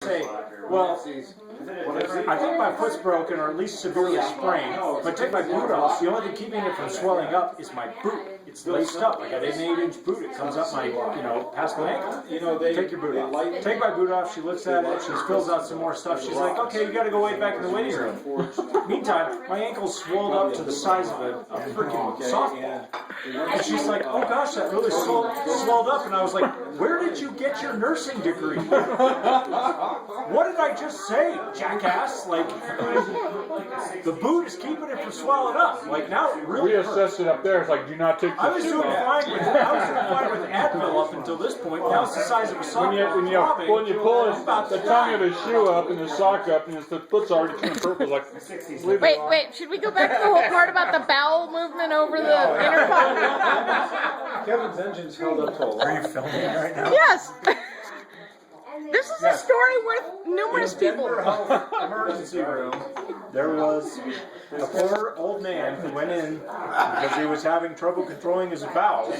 say, well, I think my foot's broken or at least severely sprained. If I take my boot off, the only thing keeping it from swelling up is my boot. It's laced up. I got an 8-inch boot. It comes up my, past my ankle. Take your boot off. Take my boot off. She looks at it. She fills out some more stuff. She's like, okay, you got to go way back in the waiting room. Meantime, my ankle's swelled up to the size of a freaking softball. And she's like, oh gosh, that really swelled up. And I was like, where did you get your nursing degree? What did I just say, jackass? Like, the boot is keeping it from swelling up. Like, now it really hurts. We assessed it up there. It's like, do not take the I was doing fine with Advil up until this point. Now it's the size of a softball. When you pull the tongue of his shoe up and his sock up and the foot's already turned purple, like, wait, should we go back to the whole part about the bowel movement over the intercom? Kevin's engine's held up to a lot. Are you filming it right now? Yes. This is a story worth numerous people. Emergency room. There was a poor old man who went in because he was having trouble controlling his bowels.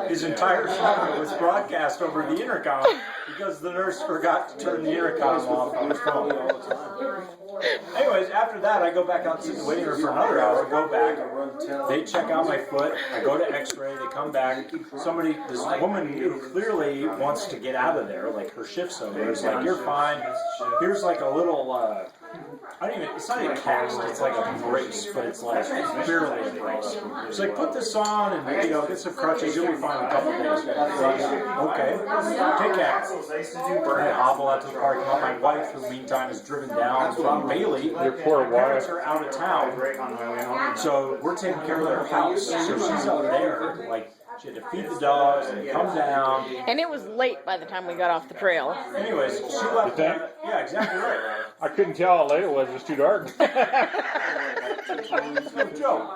His entire show was broadcast over the intercom because the nurse forgot to turn the intercom off on his phone. Anyways, after that, I go back out and sit in the waiting room for another hour, go back, they check out my foot, I go to x-ray, they come back, this woman who clearly wants to get out of there, like her shift's over, is like, you're fine, here's like a little, it's not even a cast, it's like a brace, but it's like barely a brace. She's like, put this on and, get some crutches, you'll be fine in a couple days. Okay, take care. I hobble out to the parking lot. My wife, who meantime is driven down from Bailey. Your poor My parents are out of town, so we're taking care of their house. So she's up there, like, she had to feed the dogs and come down. And it was late by the time we got off the trail. Anyways, she left. Yeah, exactly right. I couldn't tell how late it was. It was too dark. No joke.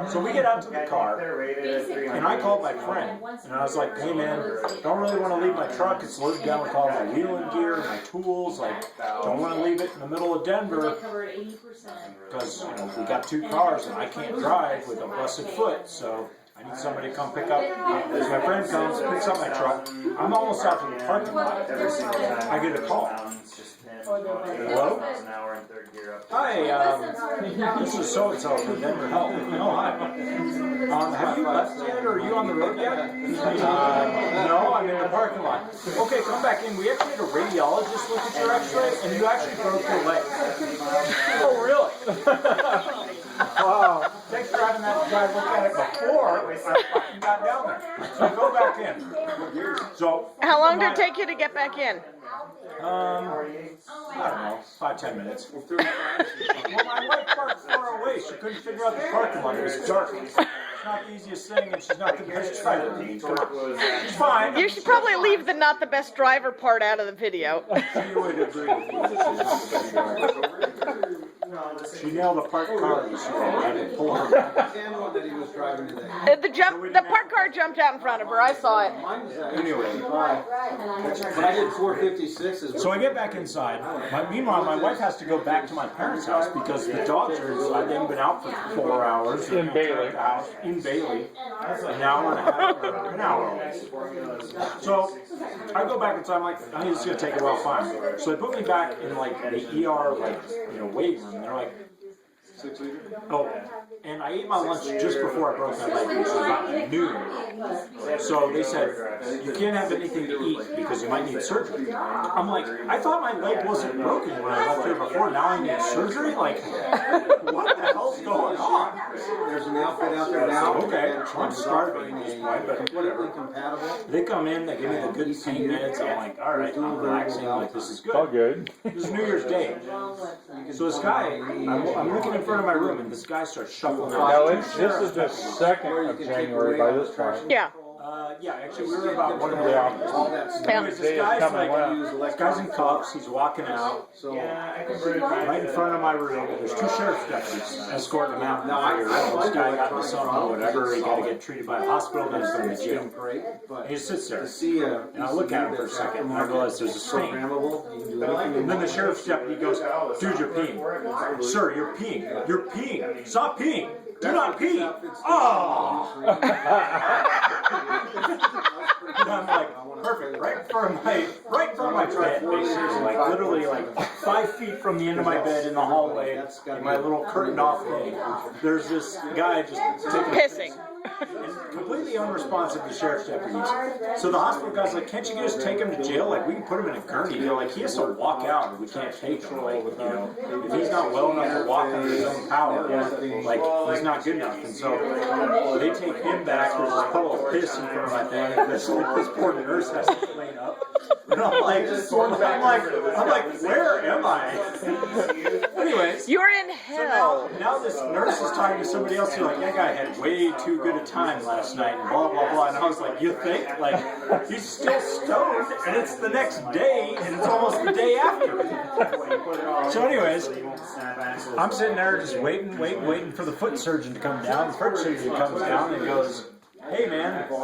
So we get out to the car, and I called my friend, and I was like, hey man, don't really want to leave my truck, it's loaded down with all my wheeling gear, my tools, like, don't want to leave it in the middle of Denver, because, we got 2 cars, and I can't drive with a busted foot, so I need somebody to come pick up. As my friend comes, picks up my truck, I'm almost out to the parking lot, I get a call. Hello? Hi, this is so-and-so from Denver Health. Oh, hi. Have you left yet, or are you on the road yet? No, I'm in the parking lot. Okay, come back in. We actually had a radiologist look at your x-ray, and you actually broke your leg. Oh, really? Wow. Thanks for having that guy look at it before I fucking got down there. So go back in. So, how long did it take you to get back in? I don't know, 5-10 minutes. Well, my wife parked far away. She couldn't figure out the parking lot. It was dark. It's not the easiest thing, and she's not the best driver. She's fine. You should probably leave the not the best driver part out of the video. She would agree with you. She nailed a parked car this year. I had to pull her back. The parked car jumped out in front of her. I saw it. Anyway. But I did 456. So I get back inside. Meanwhile, my wife has to go back to my parents' house because the dogs are inside. They haven't been out for 4 hours. In Bailey. In Bailey. An hour and a half, or an hour. So I go back inside. I'm like, I think it's going to take a while, fine. So they put me back in like the ER, waiting room. They're like, oh, and I ate my lunch just before I broke my leg, which was about noon. So they said, you can't have anything to eat because you might need surgery. I'm like, I thought my leg wasn't broken when I left here before. Now I need surgery? Like, what the hell's going on? There's an outfit out there now. Okay, I'm starving at this point, but whatever. They come in, they give me the good pain meds. I'm like, all right, I'm relaxing. Like, this is good. All good. This is New Year's Day. So this guy, I'm looking in front of my room, and this guy starts shuffling out. Now, this is the 2nd of January by this point. Yeah. Yeah, actually, we were about 1 day off. Anyways, this guy's in cuffs. He's walking out. Right in front of my room. There's 2 sheriff's deputies escorting him out. This guy got into something or whatever. He got to get treated by the hospital. Then he's going to jail. And he sits there. And I look at him for a second, and I realize there's a stain. And then the sheriff's deputy goes, dude, you're peeing. Sir, you're peeing. You're peeing. Stop peeing. Do not pee. Oh! And I'm like, perfect. Right in front of my bed, basically, like literally like 5 feet from the end of my bed in the hallway, in my little curtained off thing. There's this guy just Pissing. and completely unresponsive to sheriff's deputies. So the hospital guy's like, can't you just take him to jail? Like, we can put him in a gurney. They're like, he has to walk out and we can't take him. Like, you know, if he's not well enough to walk under his own power, like, he's not good enough. And so they take him back. There's this puddle of piss in front of my thing. And this poor nurse has to clean up. And I'm like, where am I? Anyways. You're in hell. So now this nurse is talking to somebody else. You're like, that guy had way too good a time last night, and blah, blah, blah. And I was like, you think? Like, he's still stoned, and it's the next day, and it's almost the day after. So anyways, I'm sitting there just waiting for the foot surgeon to come down. The foot surgeon comes down and goes, hey man, you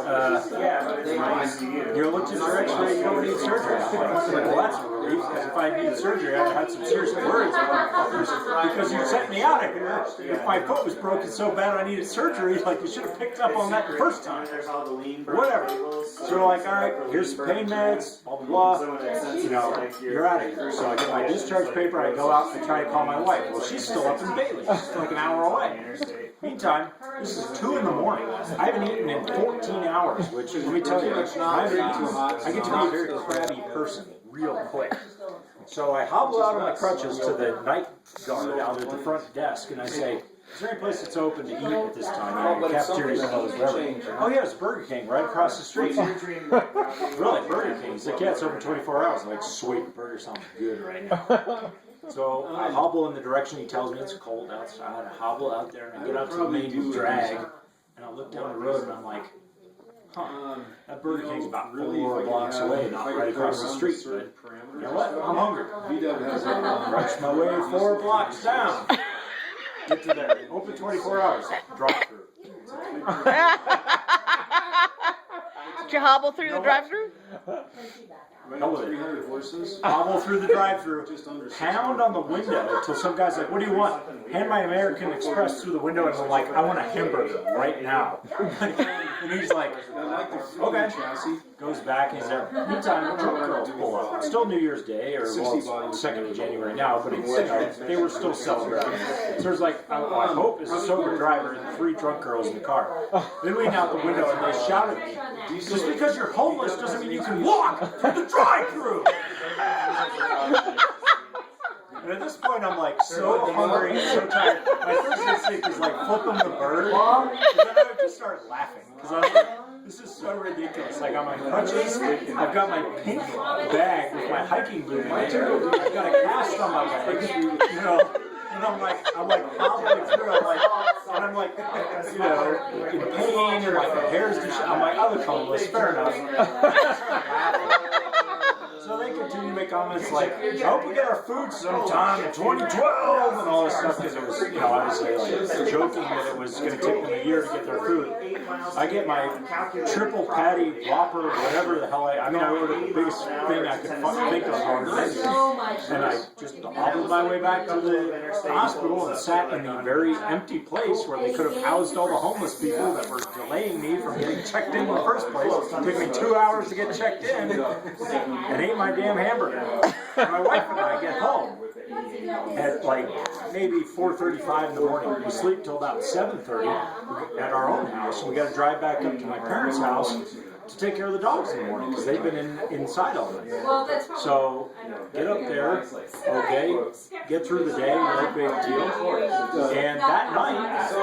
looked at your x-ray, you don't need surgery. I'm like, well, that's a relief, because if I needed surgery, I'd have some serious worries because you sent me out of here. If my foot was broken so bad I needed surgery, like, you should have picked up on that the first time. Whatever. So we're like, all right, here's some pain meds, blah, blah, blah. You know, you're out of here. So I get my discharge paper, I go out and try to call my wife. Well, she's still up in Bailey. She's still like an hour away. Meantime, this is 2 in the morning. I haven't eaten in 14 hours, which, let me tell you, I get to be a very crabby person real quick. So I hobble out of my crutches to the night guard out at the front desk, and I say, is there any place that's open to eat at this time? The cafeteria's closed, whatever. Oh yeah, it's Burger King right across the street. Really, Burger King. He's like, yeah, it's open 24 hours. I'm like, sweet, burger sounds good right now. So I hobble in the direction he tells me. It's cold outside. I hobble out there and I get out to the main drag, and I look down the road and I'm like, huh, that Burger King's about 4 blocks away, not right across the street. But you know what? I'm hungry. Rush my way 4 blocks down. Get to there. Open 24 hours. Drive through. Did you hobble through the drive-through? Hobble through the drive-through, pound on the window until some guy's like, what do you want? Hand my American Express through the window, and I'm like, I want a hamburger right now. And he's like, okay. Goes back, and he's there. Meantime, drunk girls pull up. It's still New Year's Day, or well, it's 2nd of January now, but it's, they were still celebrating. So there's like, I hope it's a sober driver and 3 drunk girls in the car. They lean out the window and they shout at me, just because you're homeless doesn't mean you can walk through the drive-through. And at this point, I'm like so hungry and so tired. My first instinct is like flip them the bird, and then I would just start laughing because I was like, this is so ridiculous. Like, I'm on crutches, I've got my pink bag with my hiking boot in it, I've got a cast on my legs, you know. And I'm like hobbling through, and I'm like, you know, in pain, and like my hair's just, I'm like, I look homeless, fair enough. So they continue to make comments like, I hope we get our food sometime in 2012 and all this stuff, because it was, you know, obviously like joking that it was going to take them a year to get their food. I get my triple patty Whopper, whatever the hell I mean, I ordered the biggest thing I could think of on the menu, and I just hobbled my way back to the hospital and sat in the very empty place where they could have housed all the homeless people that were delaying me from getting checked in the first place. It took me 2 hours to get checked in, and ate my damn hamburger. And my wife and I get home at like maybe 4:35 in the morning. We sleep till about 7:30 at our own house, and we got to drive back up to my parents' house to take care of the dogs in the morning because they've been inside all night. So get up there, okay, get through the day, no big deal. And that night,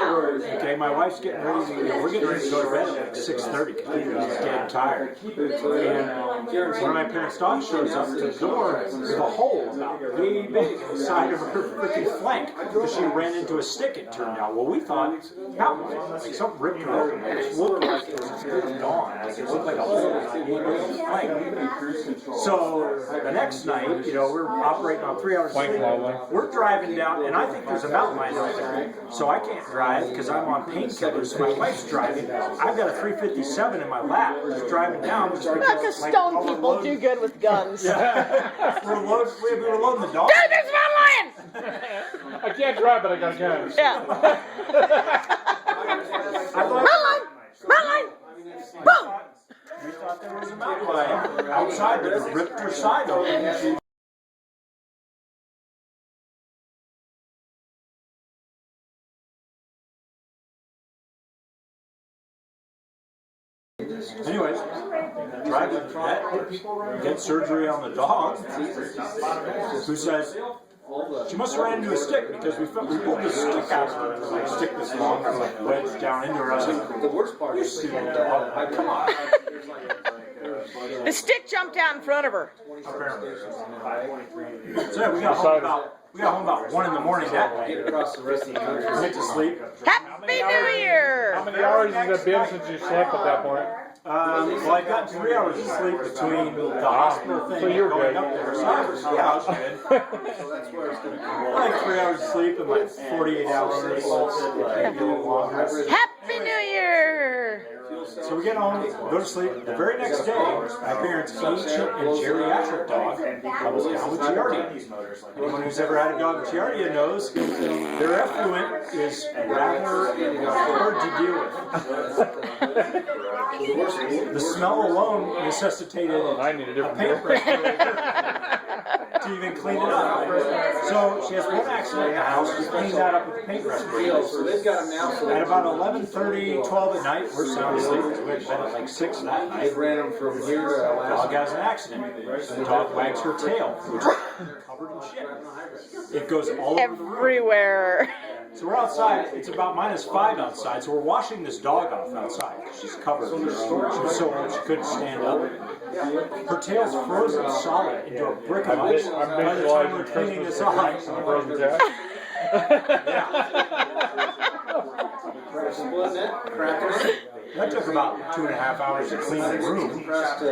okay, my wife's getting ready to, we're getting ready to go to bed at like 6:30 because we're dead tired. And one of my parents' dogs shows up to the door with a hole about way big in the side of her freaking flank because she ran into a stick, it turned out. Well, we thought, like something ripped her open. It looked like it was gone. Like, it looked like a hole in the flank. So the next night, you know, we're operating on 3 hours sleep. We're driving down, and I think there's a mountain lion out there, so I can't drive because I'm on painkillers. So my wife's driving. I've got a 357 in my lap, just driving down. Just Because stone people do good with guns. Yeah. we were loading the dog. Dude, there's a mountain lion! I can't drive, but I got guns. Yeah. Mountain lion! Mountain lion! Boom! She thought there was a mountain lion outside that had ripped her side open. Anyways, tried to get surgery on the dog, who says she must have ran into a stick because we pulled the stick out of her, like a stick this long, like wedged down into her. I was like, The worst part you is stupid dog, come on. The stick jumped out in front of her. So yeah, we got home about 1 in the morning that night. get across the rest of the country. Went to sleep. Happy New Year! How many hours has it been since you slept at that point? Well, I got 3 hours of sleep between the hospital thing So and you're going good. up there. So I was, yeah, I was good. Like 3 hours of sleep and like 48 hours. Maybe a little longer. Happy New Year! So we get home, go to sleep. The very next day, my parents' ancient and geriatric dog comes down with Giardia. Anyone who's ever had a dog with Giardia knows their effluent is rather hard to deal with. The smell alone necessitated I need a a different paintbrush to even clean it up. So she has one accident in the house. We cleaned that up with a paintbrush. So they've got them now. So At about 11:30, 12 at night, we're sound asleep. We went to bed at like 6 that night. they ran them from here to Dog Alaska. has an accident. The dog wags her tail, which is covered in shit. It goes all over the room. Everywhere. So we're outside. It's about -5 outside. So we're washing this dog off outside. She's covered. She was so old she couldn't stand up. Her tail's frozen solid into a brick of ice. I'm By the time visualizing we're cleaning Christmas this off, decorations on the frozen cat. Wasn't it? Cracking it. that took about 2.5 hours to clean the room. Compressed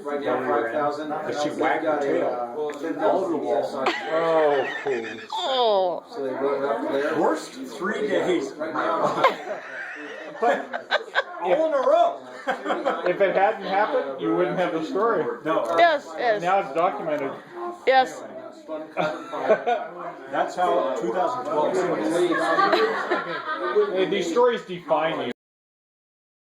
right now 5,000. But she wagged her tail all over the wall. Oh, Oh. So they wrote it up there. Worst 3 days. Right now. All in a row. if it hadn't happened, you wouldn't have the story. No. Yes, yes, Now it's documented. yes. That's how 2012 Hey, these stories define you.